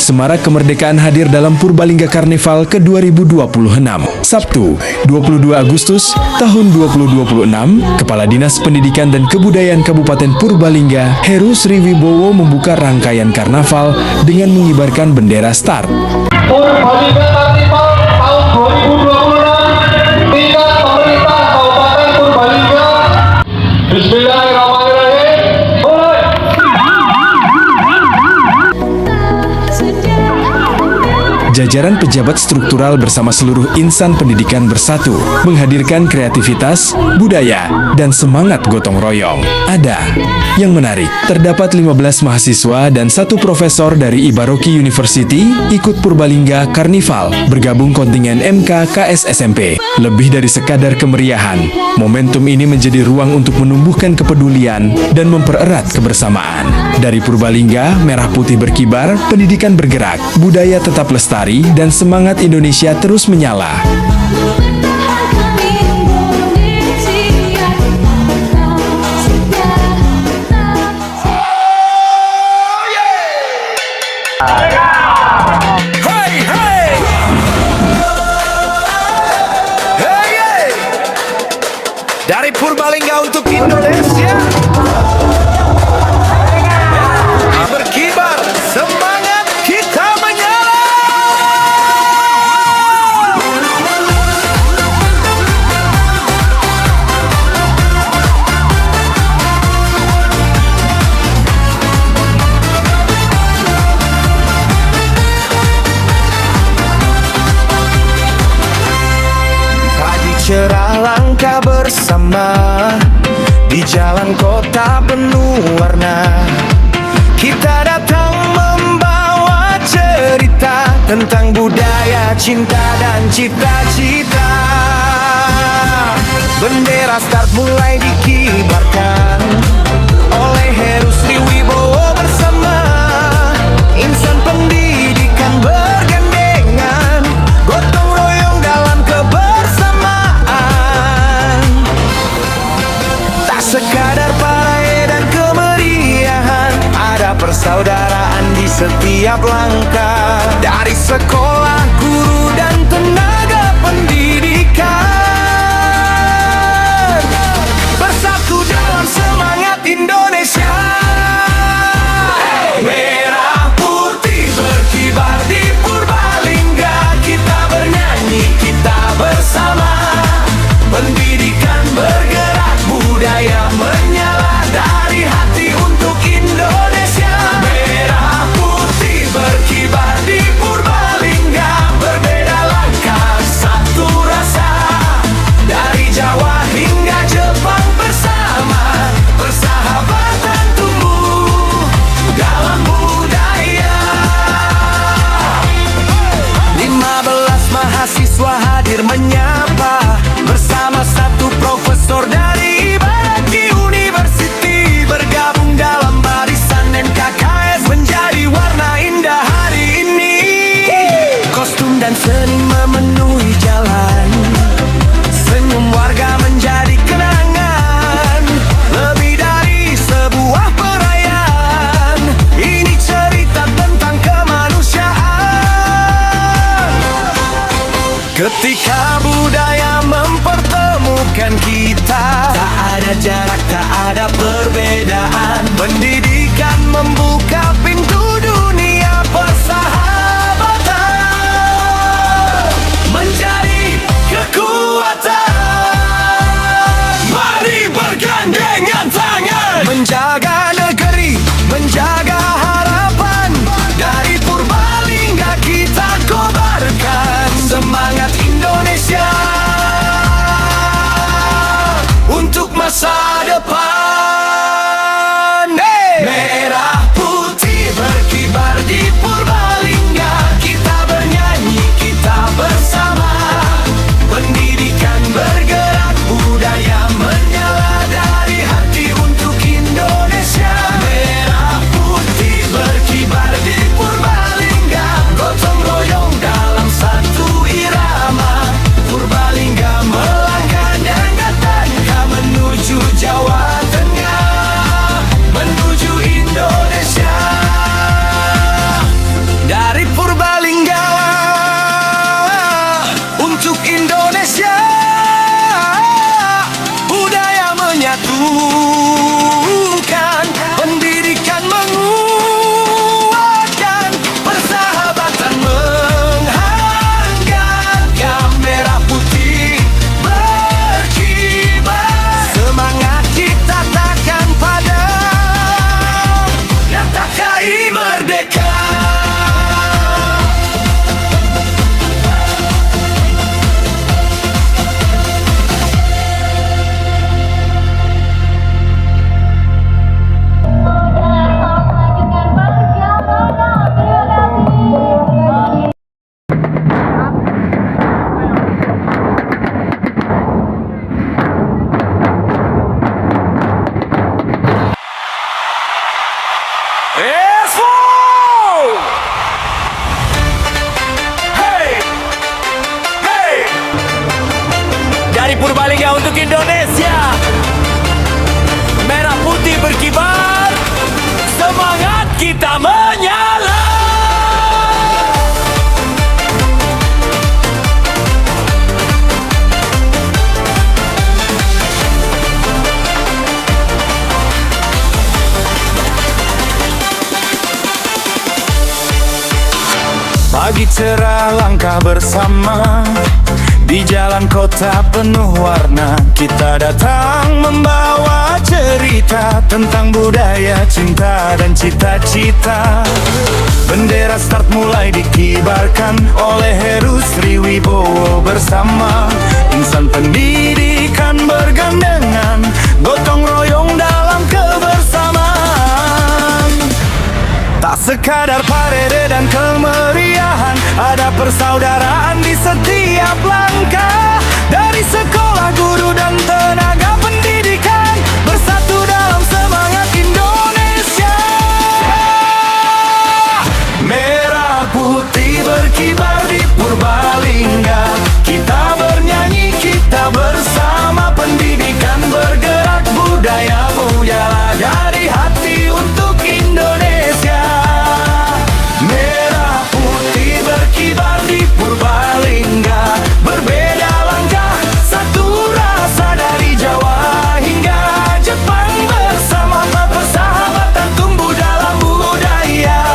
Semarak kemerdekaan hadir dalam Purbalingga Karnival ke-2026. Sabtu, 22 Agustus tahun 2026, Kepala Dinas Pendidikan dan Kebudayaan Kabupaten Purbalingga, Heru Sriwibowo membuka rangkaian karnaval dengan mengibarkan bendera start. Purbalingga Karnival tahun 2026, tingkat pemerintah Kabupaten Purbalingga. Bismillahirrahmanirrahim. Mulai. Jajaran pejabat struktural bersama seluruh insan pendidikan bersatu, menghadirkan kreativitas, budaya, dan semangat gotong royong. Ada yang menarik, terdapat 15 mahasiswa dan 1 profesor dari Ibaroki University ikut Purbalingga Karnival, bergabung kontingen MK KS SMP. Lebih dari sekadar kemeriahan, momentum ini menjadi ruang untuk menumbuhkan kepedulian dan mempererat kebersamaan. Dari Purbalingga, merah putih berkibar, pendidikan bergerak, budaya tetap lestari, dan semangat Indonesia terus menyala. Dari Purbalingga untuk Indonesia, berkibar semangat kita menyala. Pagi cerah langkah bersama di jalan kota penuh warna. Kita datang membawa cerita tentang budaya, cinta, dan cita-cita. Bendera start mulai dikibarkan oleh Heru Sriwibowo bersama insan pendidikan bergandengan, gotong royong dalam kebersamaan. Tak sekadar parade dan kemeriahan, ada persaudaraan di setiap langkah. Dari sekolah, guru, dan tenaga pendidikan, bersatu dalam semangat Indonesia. Merah putih berkibar di Purbalingga, kita bernyanyi, kita bersama. Pendidikan bergerak, budaya menyala, dari hati untuk Indonesia. Merah putih berkibar di Purbalingga, berbeda langkah, satu rasa. Dari Jawa hingga Jepang bersama, persahabatan tumbuh dalam budaya. 15 mahasiswa hadir menyapa, bersama 1 profesor dari Ibaroki University, bergabung dalam barisan MKKS, menjadi warna indah hari ini. Kostum dan seni memenuhi jalan, senyum warga menjadi kenangan. Lebih dari sebuah perayaan, ini cerita tentang kemanusiaan. Ketika budaya mempertemukan kita, tak ada jarak, tak ada perbedaan. Pendidikan membuka pintu dunia persahabatan, menjadi kekuatan. Mari bergandengan tangan, menjaga negeri, menjaga harapan. Dari Purbalingga kita kobarkan semangat Indonesia untuk masa depan. Purbalingga untuk Indonesia. Merah putih berkibar, semangat kita menyala. Pagi cerah langkah bersama di jalan kota penuh warna. Kita datang membawa cerita tentang budaya, cinta dan cita-cita. Bendera start mulai dikibarkan oleh Heru Sriwibowo bersama insan pendidikan bergandengan, gotong royong dalam kebersamaan. Tak sekadar parade dan kemeriahan, ada persaudaraan di setiap langkah. Dari sekolah, guru dan tenaga pendidikan bersatu dalam semangat Indonesia. Merah putih berkibar di Purbalingga, kita bernyanyi, kita bersama. Pendidikan bergerak, budaya menyala dari hati untuk Indonesia. Merah putih berkibar di Purbalingga, berbeda langkah, satu rasa dari Jawa hingga Jepang. Bersama persahabatan tumbuh dalam budaya.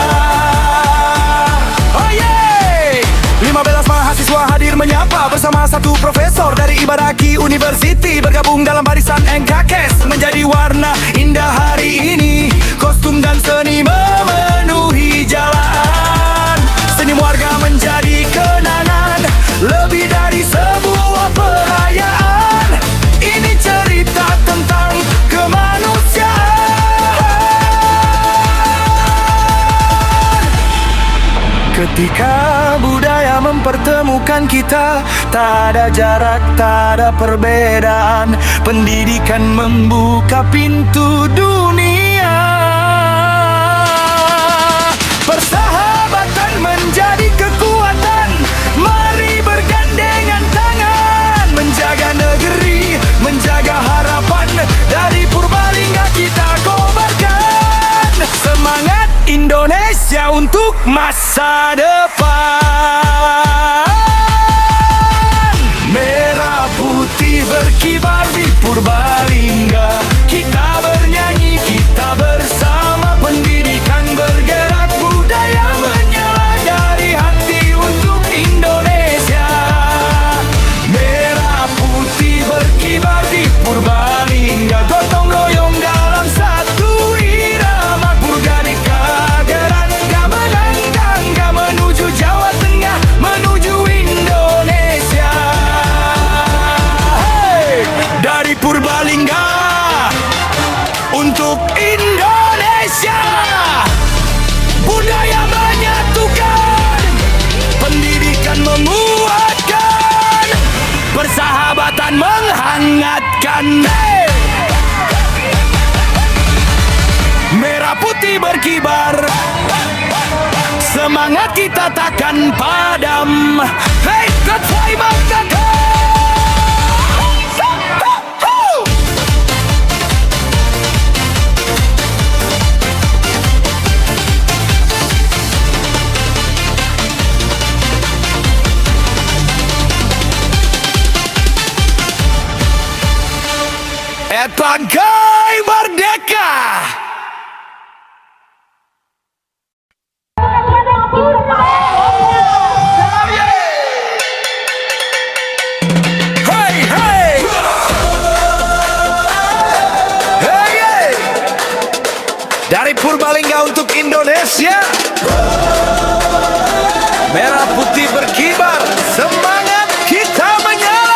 Oh yeah! 15 mahasiswa hadir menyapa bersama satu profesor dari Ibaraki University, bergabung dalam barisan NKKS menjadi warna indah hari ini. Kostum dan seni memenuhi jalan, senyum warga menjadi kenangan, lebih dari sebuah perayaan. Ini cerita tentang kemanusiaan. Ketika budaya mempertemukan kita, tak ada jarak, tak ada perbedaan. Pendidikan membuka pintu dunia. Persahabatan menjadi kekuatan, mari bergandengan tangan, menjaga negeri, menjaga harapan. Dari Purbalingga kita kobarkan semangat Indonesia untuk masa depan. Merah putih berkibar di Purbalingga, kita bernyanyi, kita bersama. Pendidikan bergerak, budaya menyala dari hati untuk Indonesia. Merah putih berkibar di Purbalingga, gotong royong dalam satu irama. Purbalingga gerak, gamelan tangga menuju Jawa Tengah, menuju Indonesia. Hey! Dari Purbalingga untuk Indonesia. Budaya menyatukan, pendidikan menguatkan, persahabatan menghangatkan. Hey! Merah putih berkibar, semangat kita takkan padam. Hey, Ketua Bangkaka. Bagai merdeka. Hey, hey. Hey, hey. Dari Purbalingga untuk Indonesia. Merah putih berkibar, semangat kita menyala.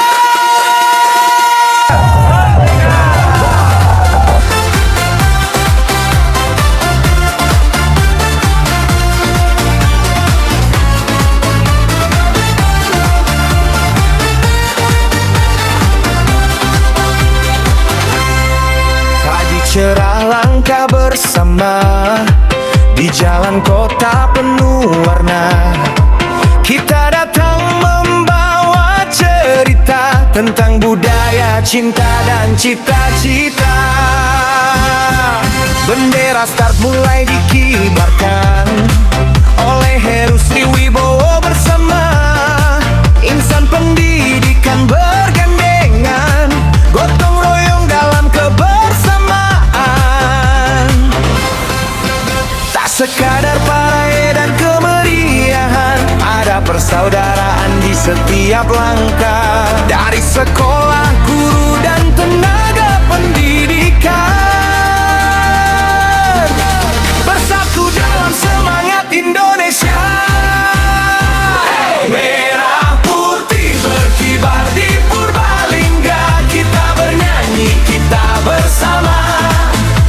Cerah langkah bersama di jalan kota penuh warna. Kita datang membawa cerita tentang budaya, cinta dan cita-cita. Bendera start mulai dikibarkan oleh Heru Sriwibowo bersama insan pendidikan bergandengan, gotong royong dalam kebersamaan. Tak sekadar parade dan kemeriahan, ada persaudaraan di setiap langkah. Dari sekolah, guru, dan tenaga pendidikan, bersatu dalam semangat Indonesia. Merah putih berkibar di Purbalingga, kita bernyanyi, kita bersama.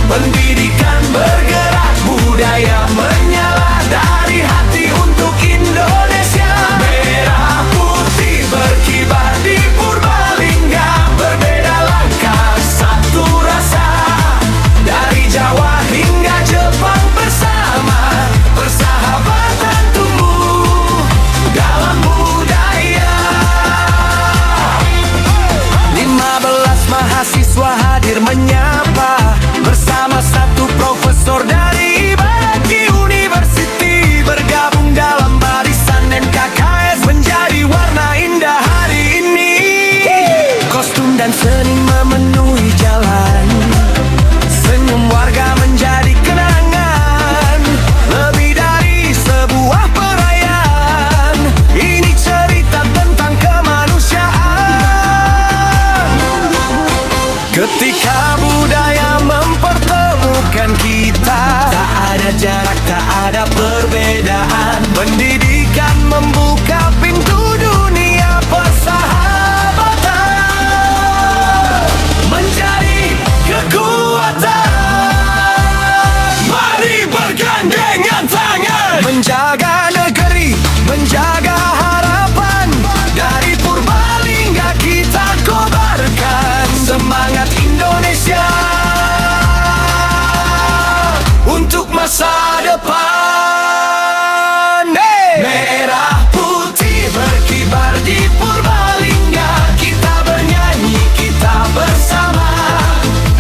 Pendidikan bergerak, budaya menyala, dari hati untuk Indonesia. Merah putih berkibar di Purbalingga, berbeda langkah, satu rasa. Dari Jawa hingga Jepang bersama, persahabatan tumbuh dalam budaya. 15 mahasiswa hadir menyapa, bersama satu profesor dari Ibaraki University, bergabung dalam barisan NKKS, menjadi warna indah hari ini. Kostum dan seni memenuhi jalan, senyum warga menjadi kenangan, lebih dari sebuah perayaan. Ini cerita tentang kemanusiaan. Ketika budaya mempertemukan kita, tak ada jarak, tak ada perbedaan. Pendidikan membuka pintu dunia persahabatan, menjadi kekuatan. Mari bergandengan tangan, menjaga negeri, menjaga harapan. Dari Purbalingga kita kobarkan semangat Indonesia untuk masa depan. Merah putih berkibar di Purbalingga, kita bernyanyi, kita bersama.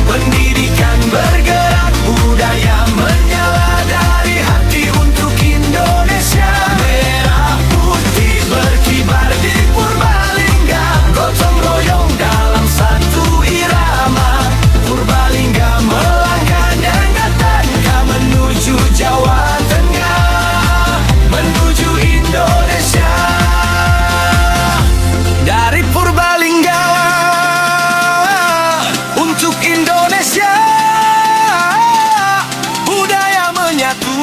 Pendidikan bergerak, budaya menyala, dari hati untuk Indonesia. Merah putih berkibar di Purbalingga, gotong royong dalam satu irama. Purbalingga melangkah dengan tangga menuju Jawa Tengah, menuju Indonesia. Dari Purbalingga untuk Indonesia, budaya menyatu